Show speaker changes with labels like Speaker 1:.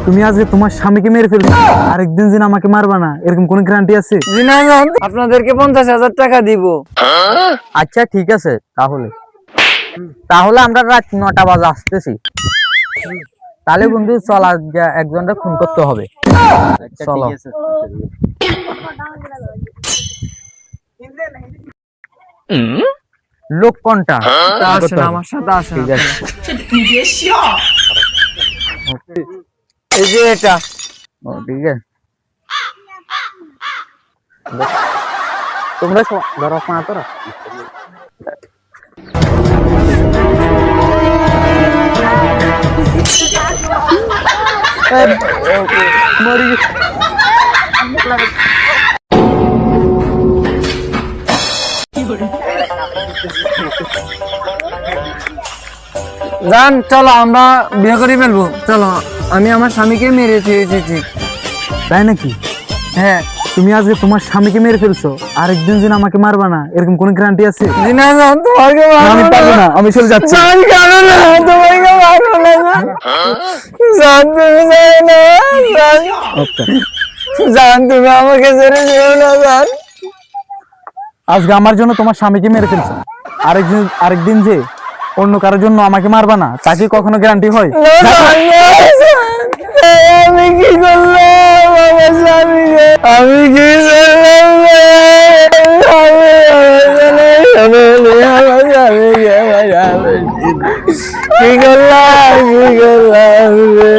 Speaker 1: তুমি আজকে তোমার স্বামীকে মেরে ফেলছো, আরেকদিন যেন আমাকে মারবা না, এরকম কোন গ্যারান্টি আছে?
Speaker 2: জি না, আপনাদেরকে 50,000 টাকা দিব।
Speaker 3: আচ্ছা ঠিক আছে, তাহলে তাহলে আমরা রাত 9টা বাজে আসতেছি। তাহলে বন্ধু চল, আজকে একজনটা খুন করতে হবে। চলো। লোক কোনটা?
Speaker 2: আসেন আমার সাথে আসেন।
Speaker 3: ঠিক আছে।
Speaker 2: এই যে এটা।
Speaker 3: ও ঠিক আছে, তোমরা ধরো না তোরা।
Speaker 1: মরে গেছে।
Speaker 2: যান, চলো আমরা বিয়ে করে ফেলবো। চলো, আমি আমার স্বামীকে মেরে এসেছি।
Speaker 1: তাই নাকি?
Speaker 2: হ্যাঁ।
Speaker 1: তুমি আজকে তোমার স্বামীকে মেরে ফেলছো, আরেকদিন যেন আমাকে মারবা না, এরকম কোন গ্যারান্টি আছে?
Speaker 2: জি না, তোমাকে
Speaker 1: আমি পারবো না, আমি চলে যাচ্ছি।
Speaker 2: জান, কারো না, তোমাকে মারবো না জান, তুমি যাও না জান।
Speaker 1: আচ্ছা,
Speaker 2: জান, তুমি আমাকে ছেড়ে যেও না জান।
Speaker 1: আজকে আমার জন্য তোমার স্বামীকে মেরে ফেলছো, আরেকদিন যে অন্য কারোর জন্য আমাকে মারবা না, তাকে কখনো গ্যারান্টি হয়?
Speaker 2: না, জান, না, জান। আমি কি করলাম আমার স্বামীকে? আমি কি করলাম? কি করলাম রে?